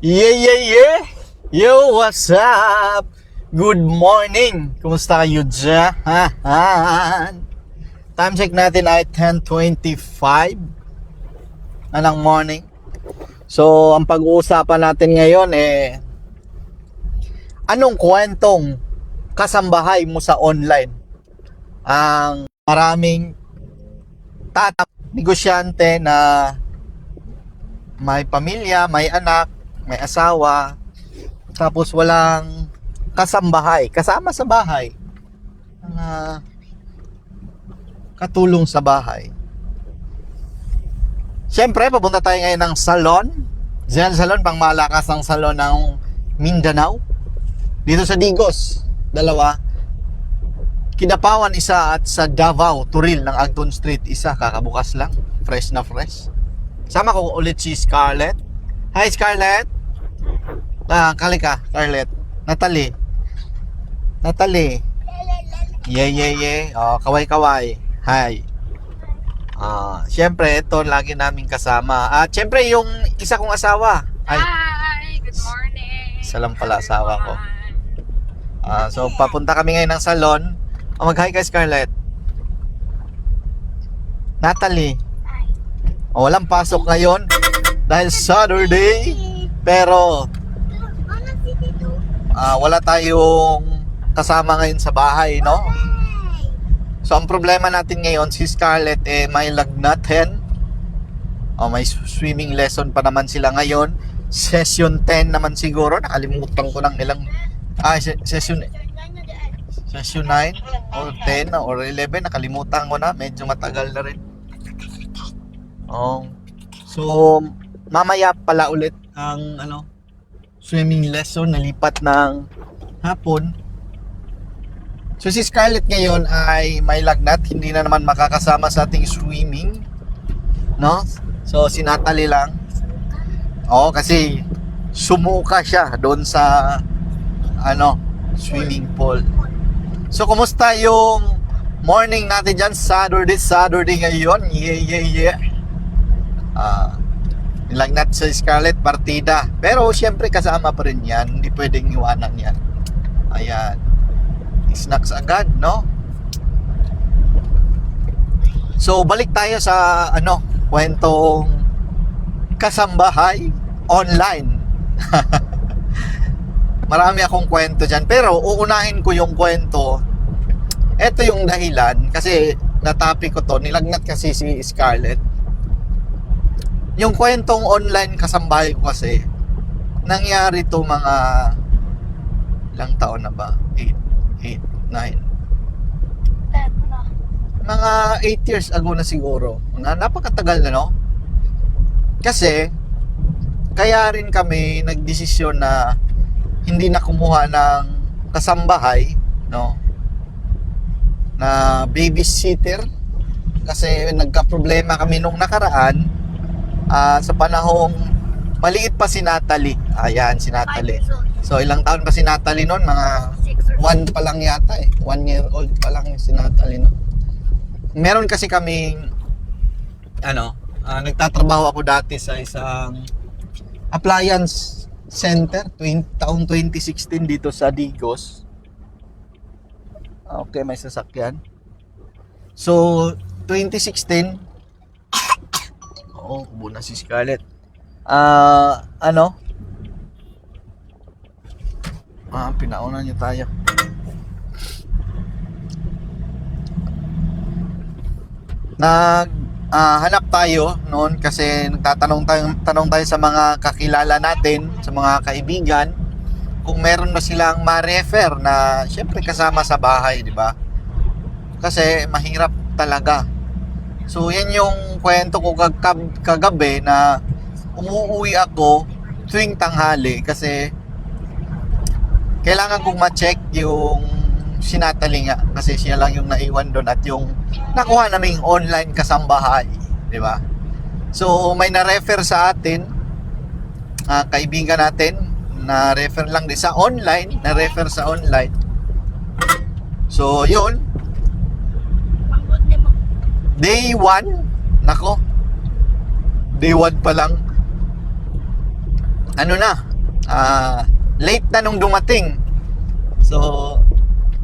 Yeah, yeah, yeah! Yo, what's up? Good morning! Kumusta kayo dyan? Time check natin ay 10:25 na ng morning. So, ang pag-uusapan natin ngayon anong kwentong kasambahay mo sa online? Ang maraming negosyante na may pamilya, may anak, may asawa, tapos walang kasambahay, kasama sa bahay, na katulong sa bahay. Siyempre, papunta tayo ngayon ng salon. Zen Salon, pang malakas ng salon ng Mindanao. Dito sa Digos, dalawa. Kidapawan, isa, at sa Davao, Turil ng Agton Street, isa. Kakabukas lang. Fresh na fresh. Sama ko ulit si Scarlett. Hi, Scarlett! Kalika, Scarlett. Natalie. Yeah, yeah, yeah. Oh, kaway-kaway. Hi. Siyempre, ito lagi naming kasama. Siyempre, yung isa kong asawa. Ay, Hi! Good morning! isa lang pala asawa ko. So, papunta kami ngayon ng salon. Mag-hi kay Scarlett. Natalie. Walang pasok ngayon dahil Saturday. Pero, wala tayong kasama ngayon sa bahay, no? So, ang problema natin ngayon, si Scarlett may lagnatin. May swimming lesson pa naman sila ngayon. Session 10 naman siguro. Nakalimutan ko ng ilang... session 9 or 10 or 11. Nakalimutan ko na. Medyo matagal na rin. So, mamaya pala ulit ang swimming lesson. Nalipat ng hapon. So si Scarlett ngayon ay may lagnat, hindi na naman makakasama sa ating swimming, no? So si Natalie lang. Kasi sumuka siya doon sa swimming pool. So kumusta yung morning natin diyan? Saturday ngayon. Yeah. Lagnat sa Scarlett, partida. Pero syempre kasama pa rin yan. Hindi pwedeng iwanan yan. Ayan. Snacks agad, no? So, balik tayo sa kwentong kasambahay online. Marami akong kwento dyan. Pero, uunahin ko yung kwento. Ito yung dahilan. Kasi, na-topic ko to. Nilagnat kasi si Scarlett. Yung kwentong online kasambahay ko kasi, nangyari to mga ilang taon na ba? 8, 9. Mga 8 years ago na siguro. Napakatagal na, no? Kasi, kaya rin kami nagdesisyon na hindi na kumuha ng kasambahay, no? Na babysitter. Kasi nagka-problema kami nung nakaraan sa panahong maliit pa si Natalie. Ayan, si Natalie. So, ilang taon pa si Natalie noon? Mga 1 pa lang yata 1 year old pa lang si Natalie, no? Meron kasi kaming nagtatrabaho ako dati sa isang appliance center taong 2016 dito sa Digos. Okay, may sasakyan. So, 2016 kubo na si Scarlett. Pinauna niyo tayo. Hanap tayo noon kasi tanong tayo sa mga kakilala natin, sa mga kaibigan, kung meron ba silang ma-refer na syempre kasama sa bahay, di ba? Kasi mahirap talaga. So yan yung kwento ko kagabi na umuwi ako tuwing tanghali kasi kailangan kong ma-check yung si Natalie nga kasi siya lang yung naiwan doon at yung nakuha naming online kasambahay, di ba? So may na-refer sa atin, kaibigan natin, na-refer lang din sa online, na-refer sa online. So yun, day 1, nako, day 1 pa lang ano na, late na nung dumating. So,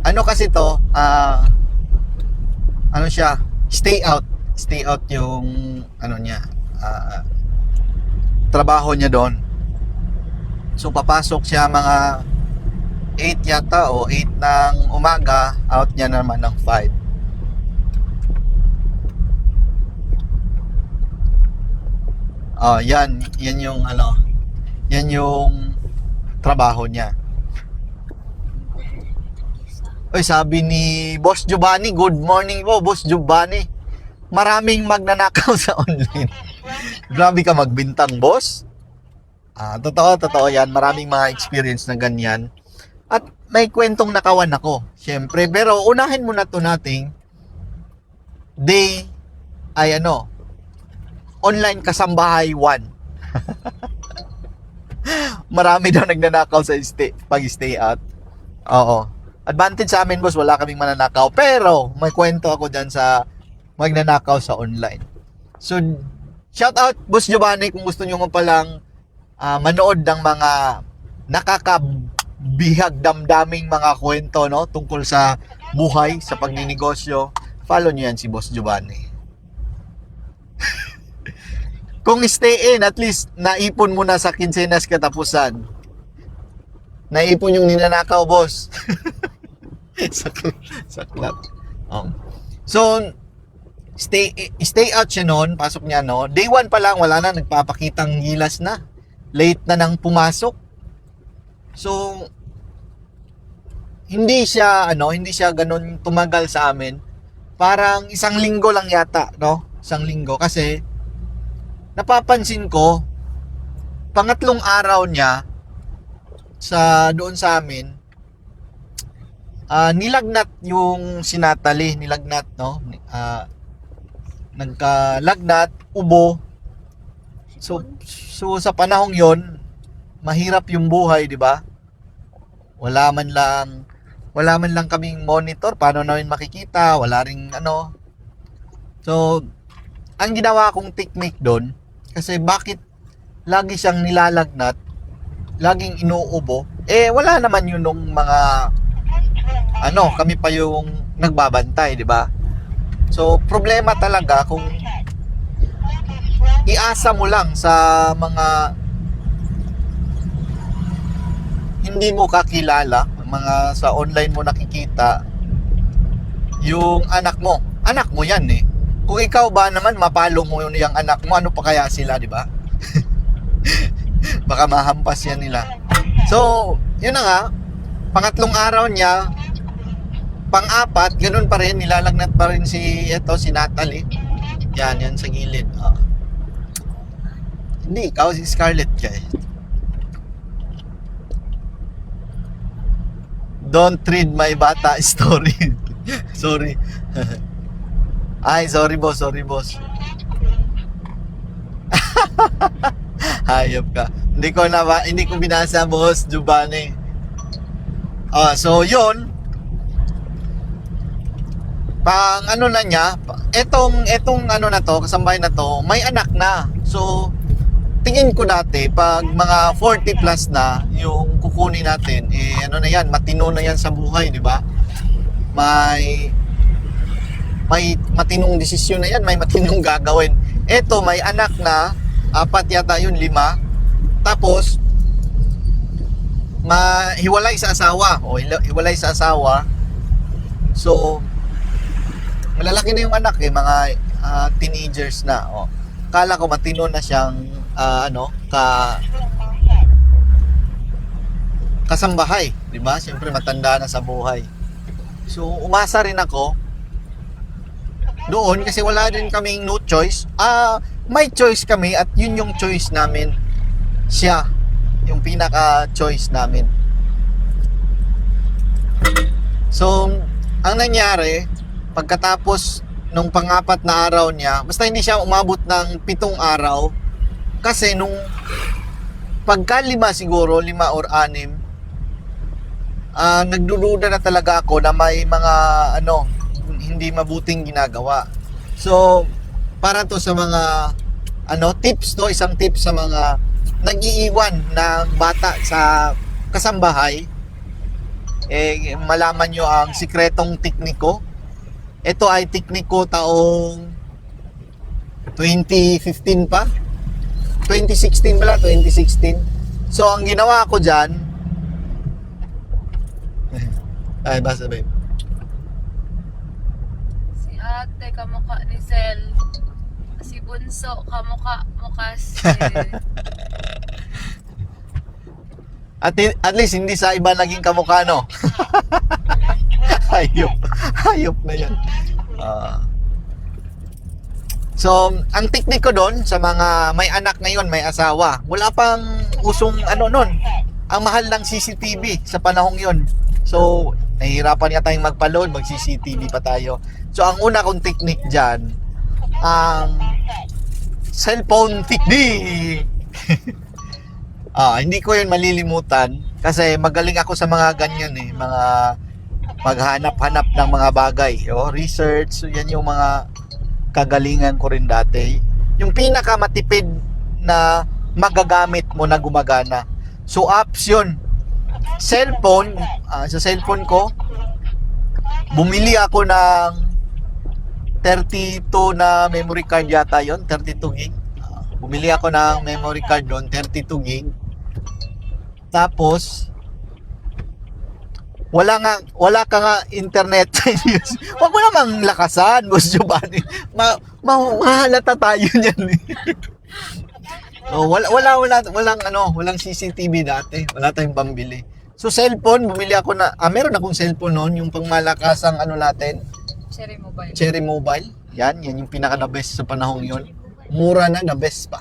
ano kasi to, ano siya, stay out yung ano niya, trabaho niya doon. So papasok siya mga 8 yata o 8 ng umaga, out niya naman ng 5. Yan yung ano, yan yung trabaho niya. Oy, sabi ni Boss Giovanni, good morning po, Boss Giovanni. Maraming magnanakaw sa online. Grabe ka magbintang, boss. Totoo yan. Maraming mga experience na ganyan. At may kwentong nakawan ako, syempre. Pero unahin muna to nating day ay ano, online kasambahay 1. Marami daw nagnanakaw sa pag-stay out. Oo. Advantage sa amin, boss, wala kaming mananakaw. Pero may kwento ako dyan sa magnanakaw sa online. So, shout out, Boss Giovanni, kung gusto nyo mo palang manood ng mga nakakabihag damdaming mga kwento, no, tungkol sa buhay, sa pagninegosyo, follow nyo yan si Boss Giovanni. Kung stay in, at least naipon mo na sa kinsenas katapusan. Naipon yung ninanakaw, boss. Saklat. So, stay out siya noon, pasok niya, no. Day 1 pa lang, wala na, nagpapakitang gilas na. Late na nang pumasok. So, hindi siya ganun tumagal sa amin. Parang 1 linggo lang yata, no? 1 linggo. Kasi, napapansin ko, pangatlong araw niya, doon sa amin, nilagnat yung sinatali, no? Nagkalagnat, ubo. So sa panahong yon, mahirap yung buhay, di ba? Wala man lang kaming monitor, paano namin makikita, wala ring ano. So ang ginawa kong technique doon, kasi bakit lagi siyang nilalagnat, laging inuubo, wala naman yun nung mga kami pa yung nagbabantay, di ba? So, problema talaga kung iasa mo lang sa mga hindi mo kakilala, mga sa online mo nakikita, yung anak mo yan eh. Kung ikaw ba naman mapalo mo yung anak mo, ano pa kaya sila, di ba? Baka mahampas yan nila. So, yun na nga, pangatlong araw niya, pang-apat, ganun pa rin, nilalagnat pa rin si Natalie. Yan sa gilid. Hindi, ikaw si Scarlett ka eh. Don't read my bata story. Sorry. Ay, sorry boss. Hayop ka. Hindi ko binasa, Boss Giovanni. So yun, pang ano na niya, etong ano na to, kasambahay na to, may anak na. So tingin ko dati pag mga 40 plus na yung kukunin natin, ano na yan, matino na yan sa buhay, di ba? May matinong desisyon na yan, may matinong gagawin. Eto, may anak na, 4 yata yun, 5. Tapos hiwalay sa asawa. So malalaki na yung anak mga teenagers na. Kala ko matino na siyang kasambahay, di ba? Siyempre matanda na sa buhay. So umasa rin ako doon kasi wala din kaming no choice. May choice kami at yun yung choice namin. Siya yung pinaka-choice namin. So ang nangyari, pagkatapos nung pang-4 na araw niya, basta hindi siya umabot ng 7 araw, kasi nung pagka-5 siguro, 5 or 6, nagdududa na talaga ako na may mga hindi mabuting ginagawa. So para to sa mga tips to, isang tip sa mga nag-iiwan ng bata sa kasambahay, malaman nyo ang sikretong tekniko. Ito ay tekniko taong 2015 pa? 2016 pala, 2016. So, ang ginawa ko dyan, ay, basta babe. Si ate, kamukha ni Sel. Si Bunso, kamukha si... At least, hindi sa iba naging kamukha, no? Hayop. Hayop na yan. So, ang teknik ko doon sa mga may anak ngayon, may asawa, wala pang usong nun. Ang mahal ng CCTV sa panahong yon. So, nahihirapan nga tayong magpa-load, mag-CCTV pa tayo. So, ang una kong teknik dyan, ang cellphone technique. Hindi ko yun malilimutan kasi magaling ako sa mga ganyan mga maghanap-hanap ng mga bagay, research. So, yan yung mga kagalingan ko rin dati. Yung pinakamatipid na magagamit mo na gumagana. So, apps yun. Cellphone, sa cellphone ko, bumili ako ng 32 na memory card yata yon, 32 gig. Bumili ako ng memory card doon, 32 gig. Tapos, wala ka nga internet. Wag mo namang lakasan, Boss Giovanni. Mahalata tayo niyan. Walang CCTV dati. Wala tayong pambili. So cellphone, bumili ako meron akong cellphone noon, yung pangmalakasang natin, Cherry Mobile. Yan yung pinaka the best sa panahong yon. Mura na, the best pa.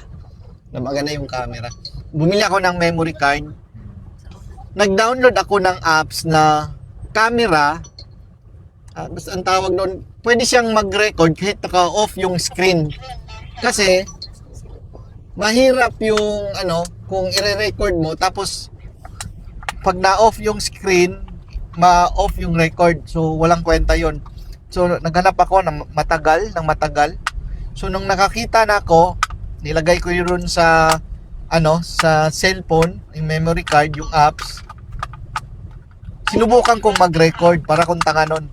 Na maganda yung camera. Bumili ako ng memory card. Nag-download ako ng apps na camera. Basta ang tawag doon, pwede siyang mag-record kahit naka-off yung screen. Kasi, mahirap yung kung i-record mo, tapos, pag na-off yung screen, ma-off yung record. So, walang kwenta yon. So, naghanap ako ng matagal. So, nung nakakita na ako, nilagay ko yun sa sa cellphone, yung memory card, yung apps. Sinubukan kong mag-record para kung tanga nun.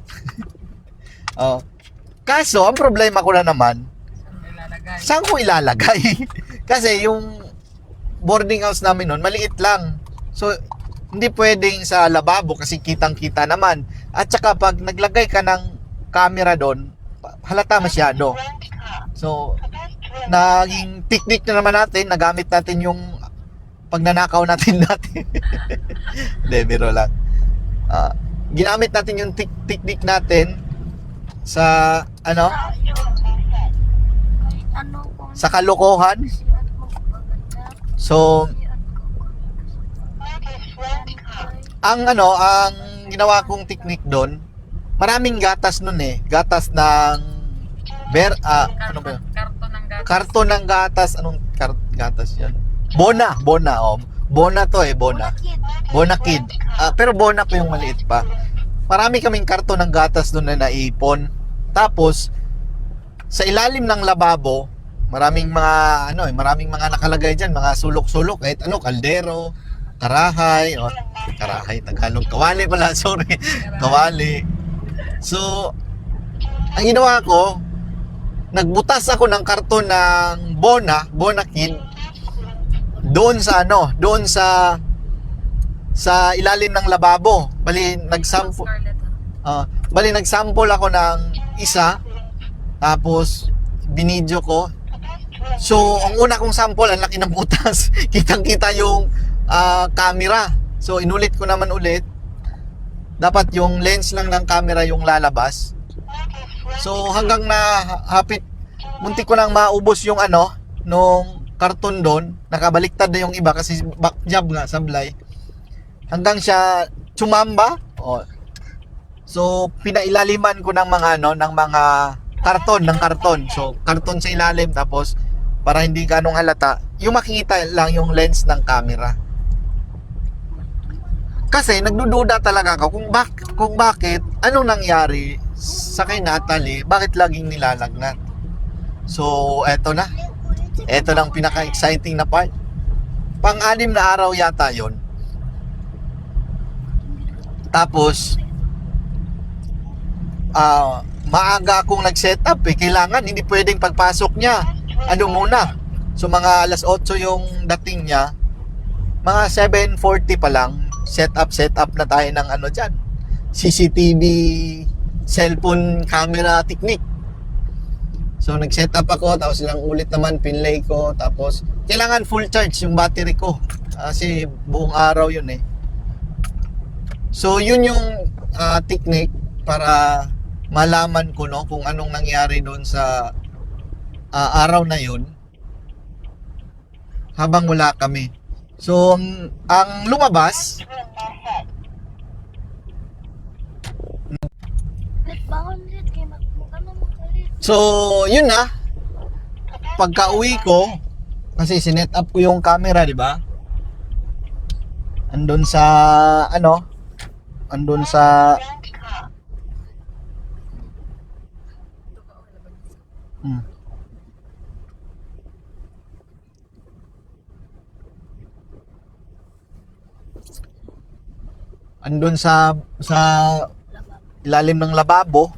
Kaso, ang problema ko na naman, saan ko ilalagay? Kasi yung boarding house namin nun, maliit lang. So, hindi pwedeng sa lababo kasi kitang-kita naman. At saka pag naglagay ka ng camera doon, halata masyado. So, naging technique na naman natin, nagamit natin yung pagnanakaw natin dati. Hindi, biro lang. Ginamit natin yung technique natin sa sa kalokohan. So, ang ginawa kong technique doon, maraming gatas nun gatas ng ano ba yun? Karton ng gatas. Anong gatas yan? Bona. Bona to Bona. Bona Kid. Pero Bona pa yung maliit pa. Marami kaming karton ng gatas doon na naipon. Tapos, sa ilalim ng lababo, maraming mga nakalagay dyan, mga sulok-sulok, kahit kaldero, karahay, Tagalog, kawali pala, sorry, kawali. So, ang ginawa ko, nagbutas ako ng karton ng Bona Kid, doon sa ilalim ng lababo. Bali nagsample ako ng isa, tapos binidyo ko. So, ang una kong sample, ang laki ng butas. Kitang-kita yung camera. So, inulit ko naman ulit. Dapat yung lens lang ng camera yung lalabas. So, hanggang muntik ko nang maubos yung nung karton doon. Nakabaliktad na yung iba kasi back job nga, sablay. Hanggang siya sumamba. So, pinailaliman ko ng mga karton. So, karton sa ilalim, tapos para hindi ganong halata, yung makikita lang yung lens ng camera. Kasi nagdududa talaga ako kung bakit, anong nangyari sa kay Natalie, bakit laging nilalagnat. So, eto na ang pinaka-exciting na part. pang-anim na araw yata yon. Tapos, maaga akong nag-set up eh. Kailangan, hindi pwedeng pagpasok niya. Ano muna? So, mga alas 8 yung dating niya. Mga 7:40 pa lang, set up na tayo ng ano dyan. CCTV, cellphone camera technique. So, nag-set up ako, tapos ilang ulit naman pinlay ko. Tapos, kailangan full charge yung battery ko. Kasi buong araw yun eh. So, yun yung technique para malaman ko no kung anong nangyari doon sa araw na yun habang wala kami. So, ang lumabas so, yun na. Pagka-uwi ko, kasi sinet up ko yung camera, di ba? Andun sa andun sa ilalim ng lababo.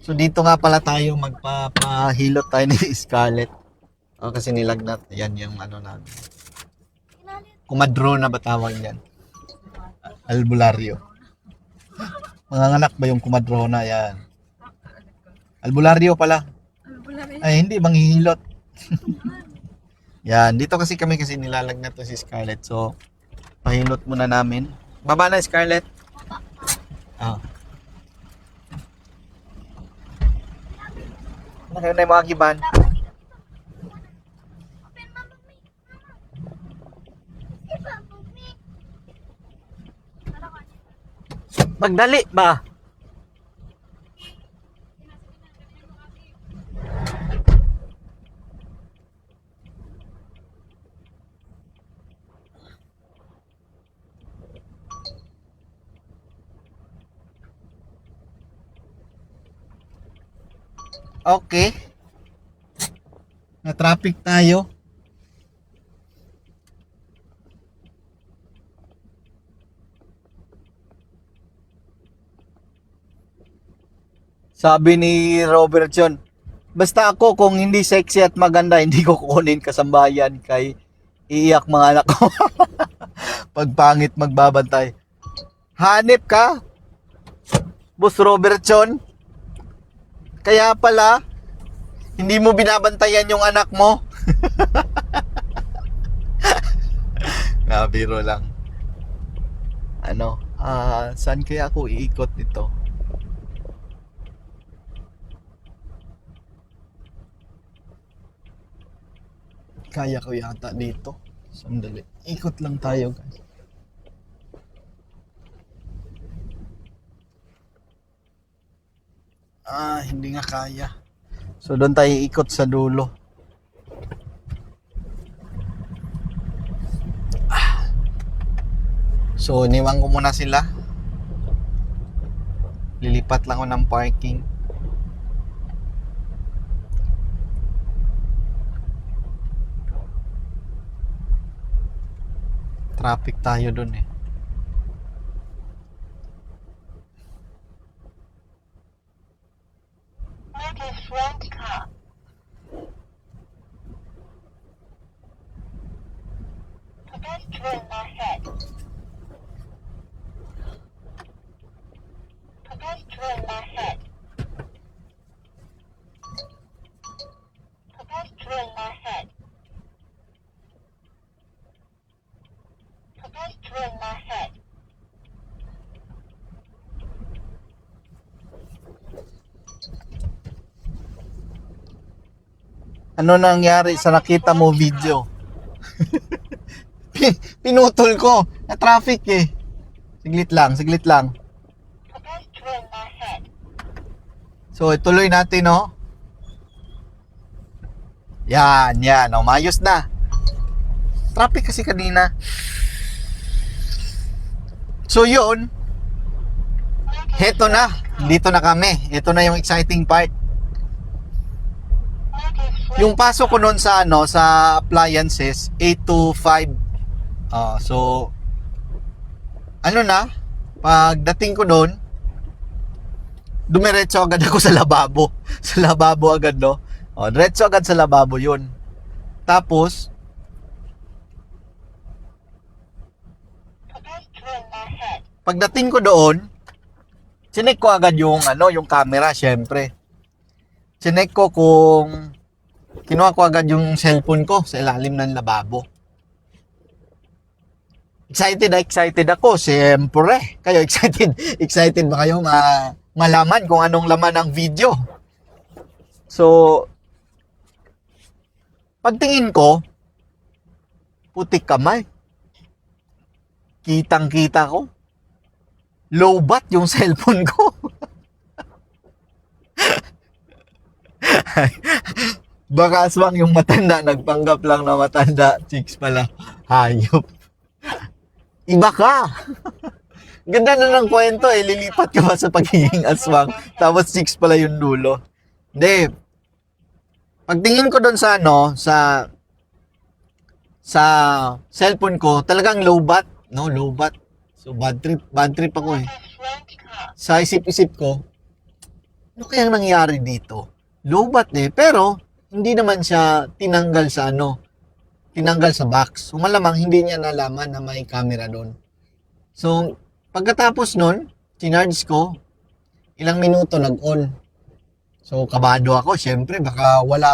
So dito nga pala tayo magpapahilot tayo ni Scarlett. Kasi nilagnat. Yan yung ano namin. Kumadrona ba tawag yan? Albularyo. Manganganak ba yung kumadrona? Yan. Albularyo pala. Ay, hindi. Manghihilot. Yan. Dito kasi nilalagnat to si Scarlett. So, pahilot muna namin. Baba na, Scarlett. Ano kayo na yung mga kiban? Magdali ba? Okay. Na-traffic tayo. Sabi ni Robert John, basta ako kung hindi sexy at maganda, hindi ko kukunin kasambayan kay iiyak mga anak ko. Pag pangit magbabantay. Hanip ka? Boss Robert John? Kaya pala, hindi mo binabantayan yung anak mo? Biro lang. Saan kaya ako iikot nito? Kaya ko yata dito. Sandali. Ikot lang tayo, guys. Hindi nga kaya. So, doon tayo ikot sa dulo. So, niwang ko muna sila. Lilipat lang ako ng parking. Traffic tayo dun eh. Front car. Pedestrian ahead. Pedestrian ahead. Pedestrian ahead. Pedestrian ahead. Ano nangyari sa nakita mo video? Pinutol ko. Na traffic eh. Siglit lang. Pedestrian ahead. So, ituloy natin, no? Yan. O, mayos na. Traffic kasi kanina. So, yun. Heto na. Dito na kami. Ito na yung exciting part. Yung pasok ko noon sa sa appliances 8 to 5 So, ano na, pagdating ko doon, dumiretso agad ako sa lababo. Sa lababo agad, no? Diretso agad sa lababo yun. Tapos, Pedestrian ahead. pagdating ko doon, chinek ko agad yung, yung camera, syempre. Chinek ko kung, kinuha ko agad yung cellphone ko sa ilalim ng lababo. Excited ako, siyempre. Kayo excited? Excited ba kayo malaman kung anong laman ng video? So, pagtingin ko, putik kamay. Kitang-kita ko. Lowbat yung cellphone ko. Baka aswang yung matanda, nagpanggap lang na matanda. Chicks pala, hayop. Iba ka. Ganda na ng kwento eh. Lilipat ka ba sa pagiging aswang? Tapos chicks pala yung dulo. Hindi. Pagtingin ko doon sa sa cellphone ko, talagang lowbat. No, lowbat. So bad trip ako eh. Front car. Sa isip-isip ko, ano kayang nangyari dito? Lowbat eh, pero hindi naman siya tinanggal sa box. So malamang hindi niya nalaman na may camera doon. So, pagkatapos nun, sinarge ko, ilang minuto nag-on. So, kabado ako, syempre, baka wala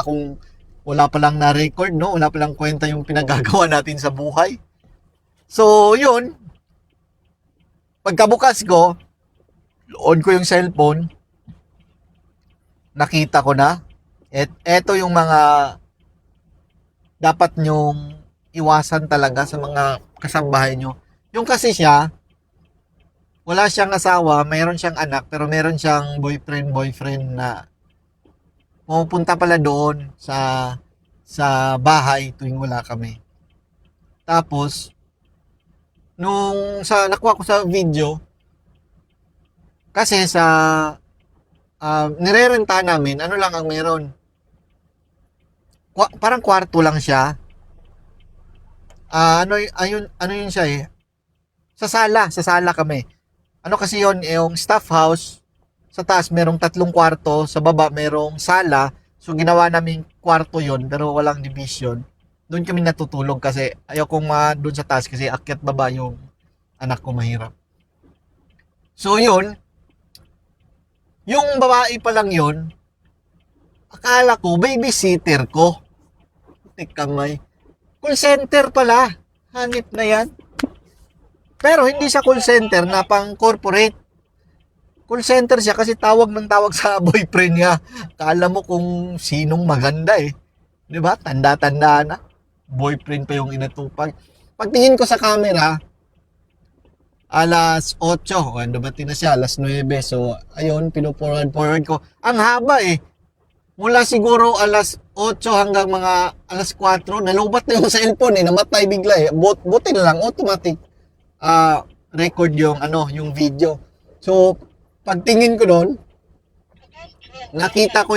palang na-record, no? Wala palang kwenta yung pinagagawa natin sa buhay. So, yun. Pagkabukas ko, on ko yung cellphone, nakita ko na, eto yung mga dapat nyong iwasan talaga sa mga kasambahay nyo. Yung kasi siya, wala siyang asawa, mayroon siyang anak, pero meron siyang boyfriend na pupunta pala doon sa bahay tuwing wala kami. Tapos, nakuha ko sa video, kasi sa nirerenta namin, ano lang ang meron? Parang kwarto lang siya. Ano yun siya eh. Sa sala kami. Ano kasi yun, yung staff house, sa taas merong 3 kwarto, sa baba merong sala. So ginawa namin kwarto yun, pero walang division. Doon kami natutulog kasi ayokong doon sa taas kasi akyat baba yung anak ko mahirap. So yun, yung babae pa lang yun, akala ko babysitter ko. Kamay. Call center pala. Hanip na yan. Pero hindi siya call center na pang corporate. Call center siya kasi tawag ng tawag sa boyfriend niya. Kala mo kung sinong maganda eh. 'Di ba? Tanda-tanda na. Boyfriend pa yung inatupag. Pagtingin ko sa camera, alas 8. O, dumating na siya, alas 9. So, ayun, forward ko. Ang haba eh. Mula siguro alas 8 hanggang mga alas 4, nalubat na yung cellphone eh, namatay bigla eh. Buti na lang, automatic record yung video. So, pagtingin ko doon, nakita ko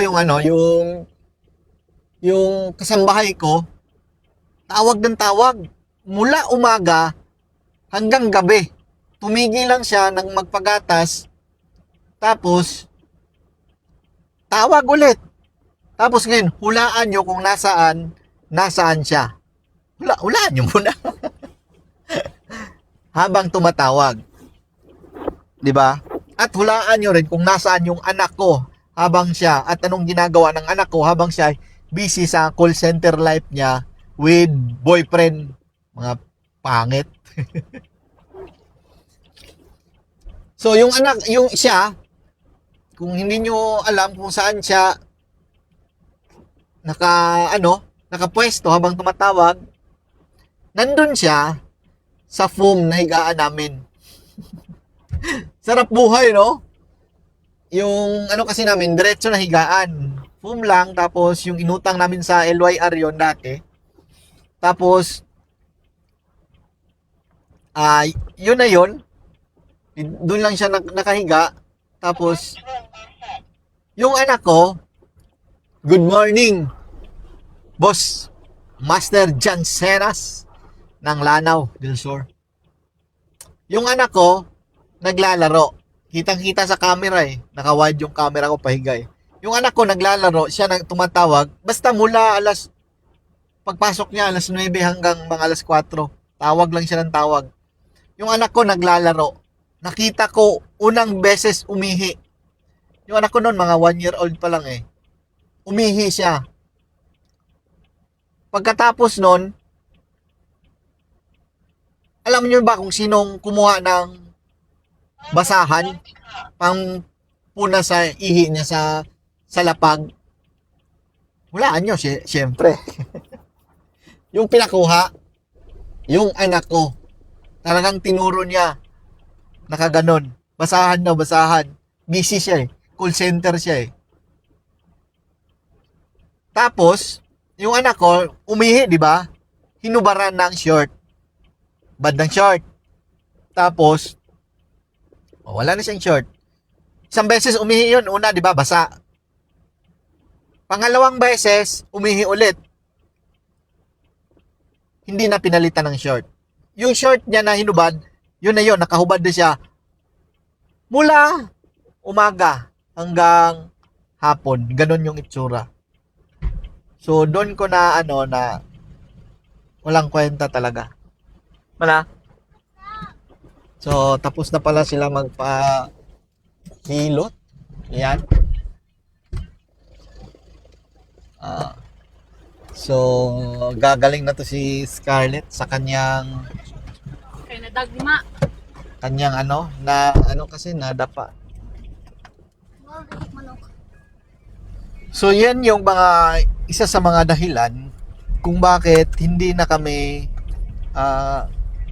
yung kasambahay ko, tawag ng tawag. Mula umaga hanggang gabi. Tumigil lang siya ng magpagatas, tapos, tawag ulit. Tapos ngayon, hulaan nyo kung nasaan siya. Hulaan nyo muna. Habang tumatawag. 'Di ba? At hulaan nyo rin kung nasaan yung anak ko habang siya, at anong ginagawa ng anak ko habang siya busy sa call center life niya with boyfriend. Mga pangit. So, yung siya, kung hindi nyo alam kung saan siya nakapwesto habang tumatawag, nandun siya sa foam na higaan namin. Sarap buhay, no? Yung kasi namin, diretso na higaan. Foam lang, tapos yung inutang namin sa LYR yon dati. Tapos, yun na yun. Doon lang siya nakahiga. Tapos, yung anak ko, good morning, Boss Master Jansenas. ng Lanao del Sur. Yung anak ko, naglalaro. Kitang-kita sa camera eh. Naka-wide yung camera ko, pahiga eh. Yung anak ko naglalaro, siya tumatawag. Basta mula pagpasok niya, alas 9 hanggang mga alas 4. Tawag lang siya ng tawag. Yung anak ko naglalaro. Nakita ko, unang beses umihi. Yung anak ko noon, mga 1 year old pa lang eh. Umihi siya. Pagkatapos noon, alam niyo ba kung sinong kumuha ng basahan pang puna sa ihi niya sa lapag? Hulaan nyo, syempre. Yung pinakuha, yung anak ko, talagang tinuro niya, nakaganon. Basahan daw, basahan. Busy siya eh. Call center siya eh. Tapos, yung anak ko, umihi, di ba? Hinubaran ng short. Bad ng short. Tapos, wala na siyang short. Isang beses umihi yun. Una, di ba, basa. Pangalawang beses, umihi ulit. Hindi na pinalitan ng short. Yung short niya na hinubad, yun na yun, nakahubad na siya. Mula umaga hanggang hapon. Ganon yung itsura. So, doon ko na, na walang kwenta talaga. Wala. So, tapos na pala sila magpa-hilot. Yan. So, gagaling na to si Scarlett sa kanyang Kaya nadagma. kasi nadapa. So, yan yung isa sa mga dahilan kung bakit hindi na kami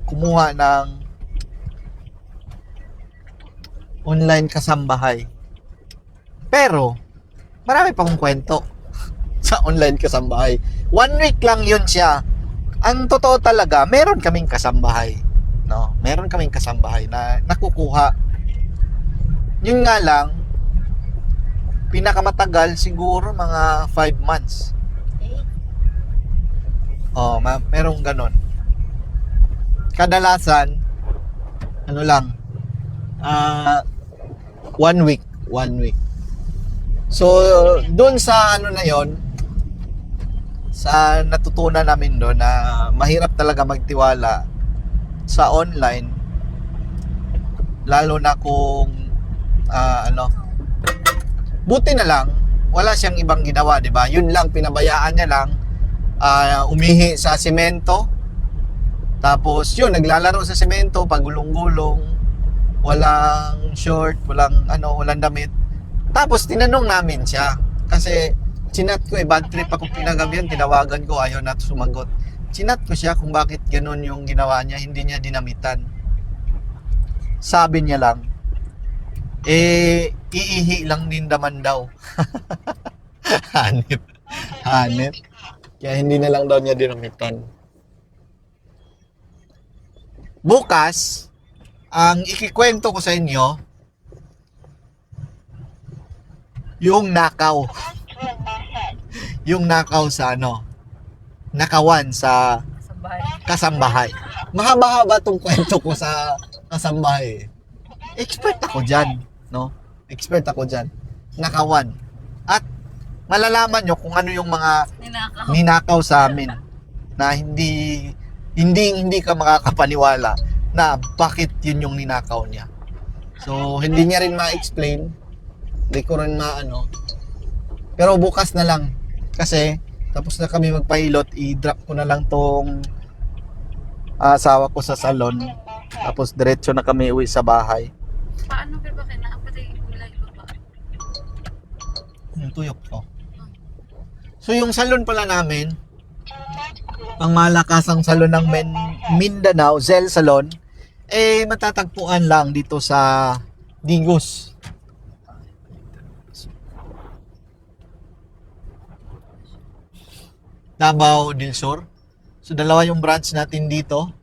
kumuha ng online kasambahay. Pero, marami pa akong kwento sa online kasambahay. 1 week lang yun siya. Ang totoo talaga, meron kaming kasambahay. No? Meron kaming kasambahay na nakukuha. Yun nga lang, pinakamatagal siguro mga 5 months. Merong ganon. Kadalasan, 1 week. 1 week. So, doon sa na yon, sa natutunan namin doon na mahirap talaga magtiwala sa online, lalo na kung buti na lang wala siyang ibang ginawa, di ba? Yun lang, pinabayaan niya lang, umihi sa semento, tapos yun, naglalaro sa semento, pagulong-gulong, walang short, walang damit. Tapos tinanong namin siya kasi chinat ko bad trip ako pinagabihan, tinawagan ko, ayaw na sumagot. Chinat ko siya kung bakit ganun yung ginawa niya, hindi niya dinamitan. Sabi niya lang, iihi lang din naman daw. Hanip. Kaya hindi na lang daw niya dinamitan. Bukas, ang ikikwento ko sa inyo, yung nakaw. Yung nakaw sa nakawan sa kasambahay. Mahaba-haba tong kwento ko sa kasambahay. Expert ako dyan, no? Expert ako dyan. Nakawan. At malalaman nyo kung ano yung mga ninakaw sa amin na hindi ka makakapaniwala na bakit yun yung ninakaw niya. So, hindi niya rin ma-explain. Hindi ko rin pero bukas na lang. Kasi, tapos na kami magpahilot, i-drop ko na lang tong asawa ko sa salon. Tapos, diretso na kami uwi sa bahay. Paano ba kinapatay gulay ba? Yung tuyok to. So, yung salon pala namin, ang malakasang salon ng Mindanao, Zell Salon, matatagpuan lang dito sa Digos. Davao del Sur. So, dalawa yung branch natin dito.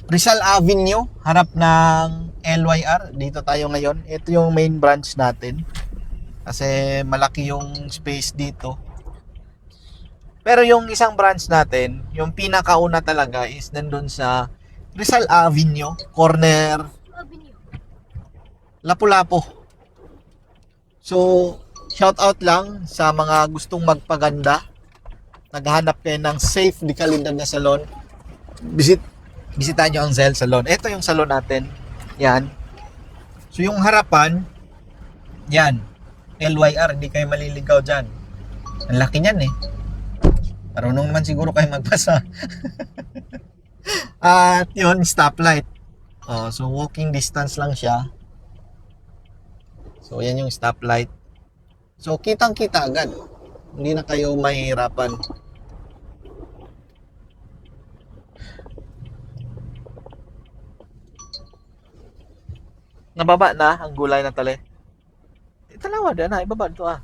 Rizal Avenue, harap ng LYR. Dito tayo ngayon. Ito yung main branch natin. Kasi malaki yung space dito. Pero yung isang branch natin, yung pinakauna talaga is nandun sa Rizal Avenue, corner Lapu-Lapu. So, shout out lang sa mga gustong magpaganda. Naghahanap kayo ng safe di kalidad na salon. Bisitahin nyo ang Zell Salon. Ito yung salon natin. Yan. So, yung harapan, yan. LYR, hindi kayo maliligaw dyan. Ang laki niyan eh. Marunong naman siguro kayo magbasa. At yun, stoplight. Oh, so walking distance lang siya. So yan yung stoplight. So kitang-kita agad. Hindi na kayo mahihirapan. Nababa na ang gulay na tali. Talawad na, ibaba ito ah.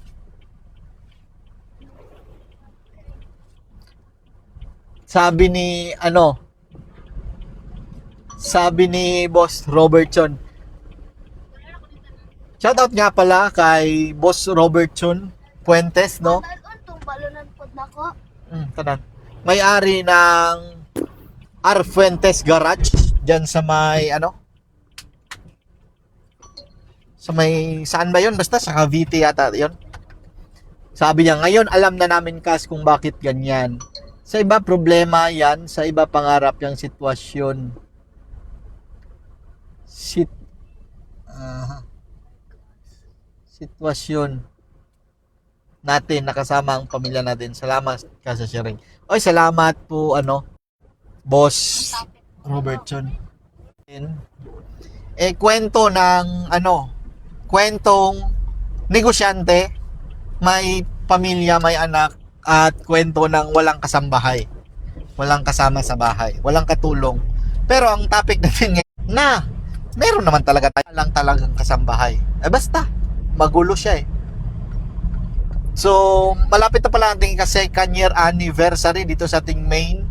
Sabi ni Boss Robertson. Shoutout nga pala kay Boss Robertson Puentes, no? Tanan. May-ari ng R. Fuentes Garage diyan sa may sa may saan ba 'yon? Basta sa Cavite yata 'yon. Sabi niya, ngayon alam na namin kas kung bakit ganyan. Sa iba problema yan, sa iba pangarap yung sitwasyon. Sitwasyon natin, nakasama ang pamilya natin. Salamat ka sa sharing. Oy, salamat po, Boss Robertson. Kwentong negosyante, may pamilya, may anak, at kwento ng walang kasambahay. Walang kasama sa bahay. Walang katulong. Pero ang topic natin ngayon na meron naman talaga tayo lang talagang kasambahay. Basta, magulo siya eh. So, malapit na pala ating second year anniversary dito sa ating main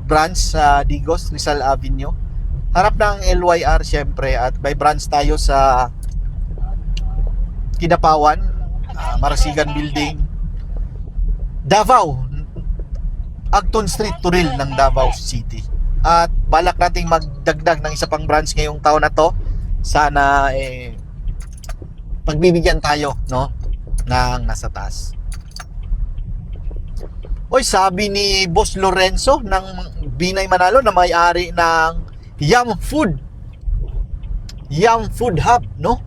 branch sa Digos, Rizal Avenue. Harap ng LYR syempre at may branch tayo sa Kidapawan, Marasigan Building, Davao, Agton Street, Turil ng Davao City. At balak nating magdagdag ng isa pang branch ngayong taon na to. Sana pagbibigyan tayo, no, ng nasa taas. Oy, sabi ni Boss Lorenzo ng Binay Manalo na may-ari ng Yum Food Hub, no?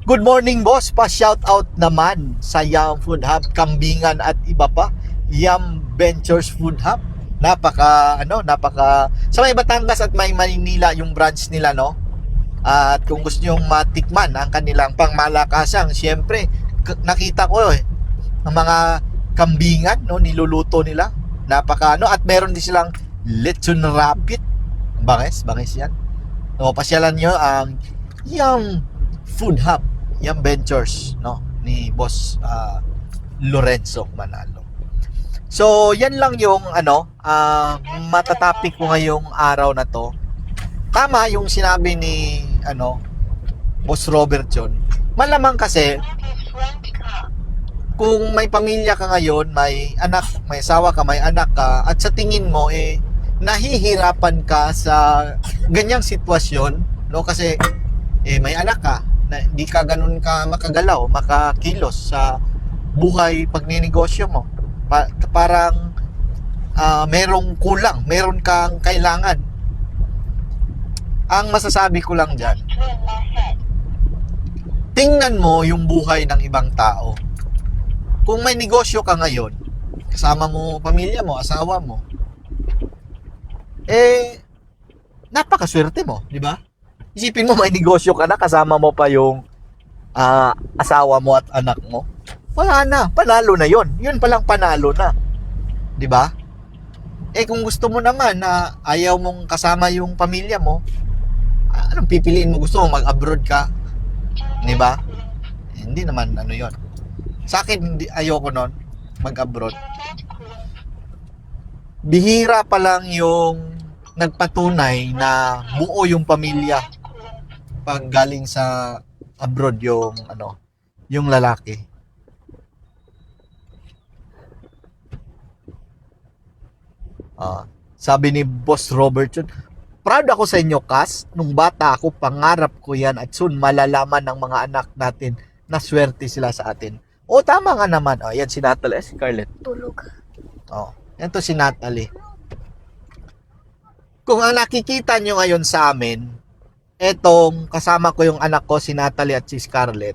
Good morning, boss. Pa-shout out naman sa Yum Food Hub, Kambingan at iba pa. Yum Ventures Food Hub. Napaka sa may Batangas at may Manila yung branch nila, no? At kung gusto niyo matikman ang kanilang pangmalakasang, syempre nakita ko ang mga kambingan, no, niluluto nila. At meron din silang lechon rabbit. Bangis yan. No, pasyalan niyo ang Yum Food Hub, Yum Ventures, no, ni Boss Lorenzo Manalo. So, yan lang yung matatapik ko ngayong araw na to. Tama yung sinabi ni Boss Robertson. Malamang kasi kung may pamilya ka ngayon, may anak, may asawa ka, may anak ka, at sa tingin mo nahihirapan ka sa ganyang sitwasyon, no, kasi may anak ka na hindi ka ganun ka makagalaw, makakilos sa buhay pagninegosyo mo. Parang merong kulang, meron kang kailangan. Ang masasabi ko lang dyan, tingnan mo yung buhay ng ibang tao. Kung may negosyo ka ngayon, kasama mo pamilya mo, asawa mo, napakaswerte mo, di ba? Isipin mo may negosyo ka na, kasama mo pa yung asawa mo at anak mo. Wala na, panalo na yon. Yun palang panalo na. 'Di ba? Kung gusto mo naman na ayaw mong kasama yung pamilya mo, anong pipiliin mo? Gusto mo mag-abroad ka? 'Di ba? Hindi naman yon. Sa akin ayoko noon mag-abroad. Bihira pa lang yung nagpatunay na buo yung pamilya pag galing sa abroad yung lalaki. Sabi ni Boss Robert yun, proud ako sa inyo, Kas. Nung bata ako, pangarap ko yan at soon malalaman ng mga anak natin na swerte sila sa atin. O, tama nga naman. Yan si Natalie. Si Scarlett. Tulog. Yan to si Natalie. Kung ang nakikita nyo ngayon sa amin, etong kasama ko yung anak ko, si Natalie at si Scarlett.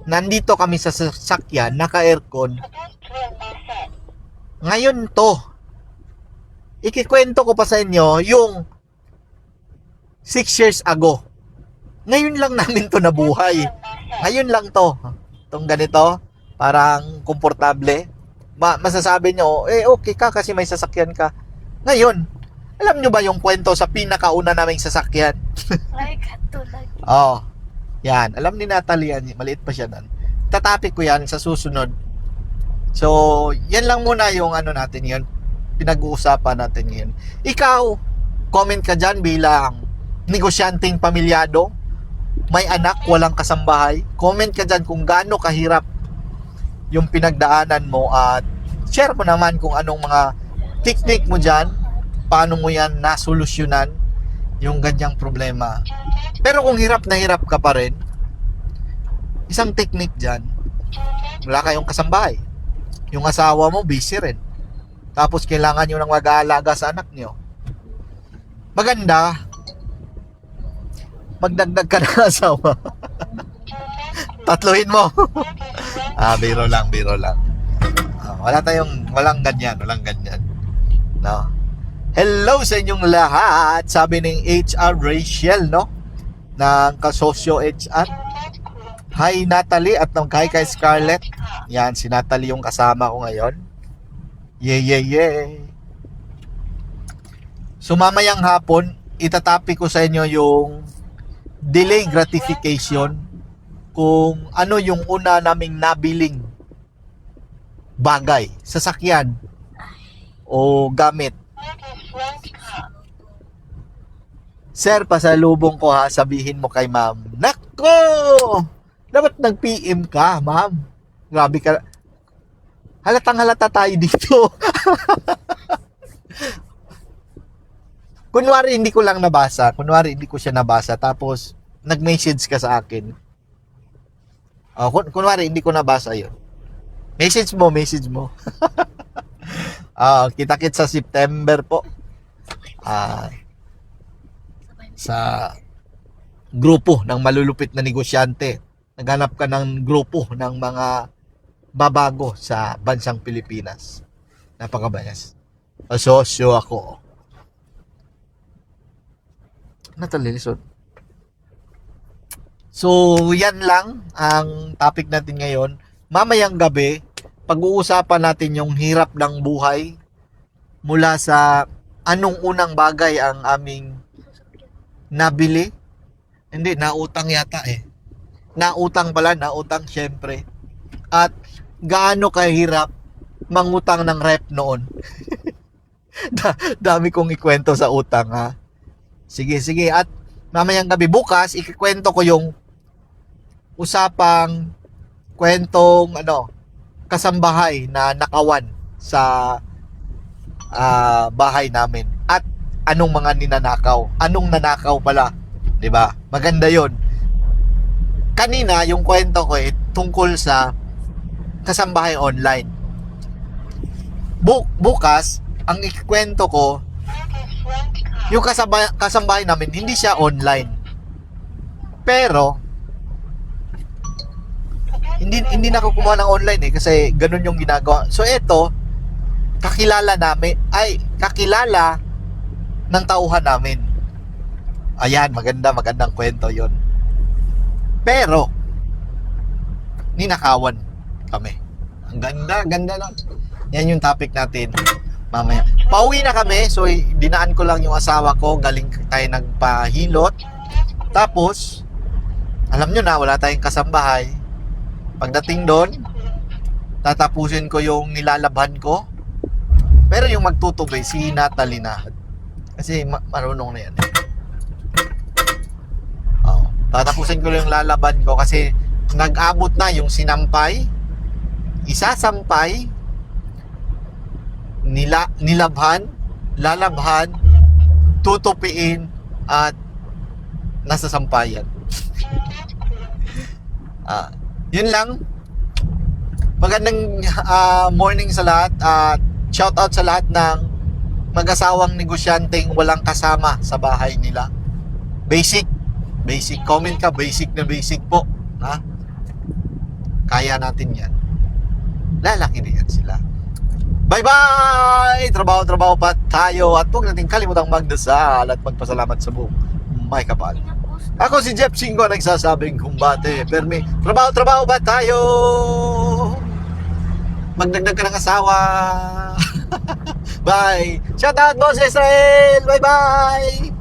Nandito kami sa sasakyan, naka-aircon. Pedestrian ahead. Ngayon to, ikikwento ko pa sa inyo yung 6 years ago. Ngayon lang namin to nabuhay. Ngayon lang to. Itong ganito, parang komportable. Masasabi nyo, okay ka kasi may sasakyan ka. Ngayon, alam nyo ba yung kwento sa pinakauna naming sasakyan? Ay, katulad. Yan. Alam ni Natalie yan. Maliit pa siya nun. Tatapik ko yan sa susunod. So, yan lang muna yung natin yun. Pinag-uusapan natin yun. Ikaw, comment ka dyan bilang negosyanteng pamilyado. May anak, walang kasambahay. Comment ka dyan kung gaano kahirap yung pinagdaanan mo at share mo naman kung anong mga technique mo dyan. Paano mo yan nasolusyonan yung ganyang problema. Pero kung hirap na hirap ka pa rin, isang technique dyan, wala kayong kasambahay. Yung asawa mo, busy rin. Tapos kailangan nyo nang mag-aalaga sa anak nyo. Maganda, magdagdag ka ng asawa. Tatluhin mo. Biro lang. Walang ganyan. No? Hello sa inyong lahat. Sabi ng HR Rachel, no? Ng kasosyo HR. Hi Natalie at hi kay Scarlett. Yan, si Natalie yung kasama ko ngayon. Yeah. So mamayang hapon, itatapi ko sa inyo yung delay gratification, kung ano yung una naming nabiling bagay, sasakyan o gamit. Sir, pasalubong ko ha, sabihin mo kay ma'am. Nako! Dapat nag-PM ka, ma'am. Grabe ka. Halatang halata tayo dito. Kunwari hindi ko lang nabasa. Kunwari hindi ko siya nabasa. Tapos, nag-message ka sa akin. Kunwari hindi ko nabasa yun. Message mo. Kita-kits sa September po. Sa grupo ng malulupit na negosyante. Naghanap ka ng grupo ng mga babago sa bansang Pilipinas. Napakabayas. Asosyo ako. Natalilisod. So, yan lang ang topic natin ngayon. Mamayang gabi, pag-uusapan natin yung hirap ng buhay mula sa anong unang bagay ang aming nabili. Hindi, nautang yata Nautang syempre. At gaano kahirap mangutang ng rep noon. Dami kong ikwento sa utang ha. Sige. At mamayang gabi bukas, ikikwento ko yung usapang kwentong kasambahay na nakawan sa bahay namin. At anong mga ninanakaw. Anong nanakaw pala. 'Di ba? Maganda 'yon. Kanina yung kwento ko tungkol sa kasambahay online. Bukas ang ikikwento ko yung kasambahay namin, hindi siya online. Pero hindi na ako kumuha ng online kasi ganun yung ginagawa. So ito, kakilala ng tauhan namin. Ayan, magandang kwento yon. Pero ninakawan kami. Ang ganda nun. Yan yung topic natin mamaya. Pauwi na kami, so dinaan ko lang yung asawa ko, galing tayo nagpahilot. Tapos alam nyo na, wala tayong kasambahay. Pagdating doon, tatapusin ko yung nilalabhan ko. Pero yung magtutuloy, si Natalie na. Kasi marunong na yan. Tatapusin ko yung lalaban ko kasi nag-abot na yung sinampay, isasampay, nilabhan, lalabhan, tutupiin, at nasa sampayan. Yun lang. Magandang morning sa lahat at shout out sa lahat ng mag-asawang negosyanteng walang kasama sa bahay nila. Basic. Comment ka, basic na basic po. Ha? Kaya natin yan. Lalaki na yan sila. Bye-bye! Trabaho pa tayo at huwag natin kalimutang magdasal at magpasalamat sa buong may kapal. Ako si Jeff Singo nagsasabing kumbate. Permi, trabaho ba tayo? Magdagdag ka ng asawa. Bye! Shout out, Boss Israel! Bye-bye!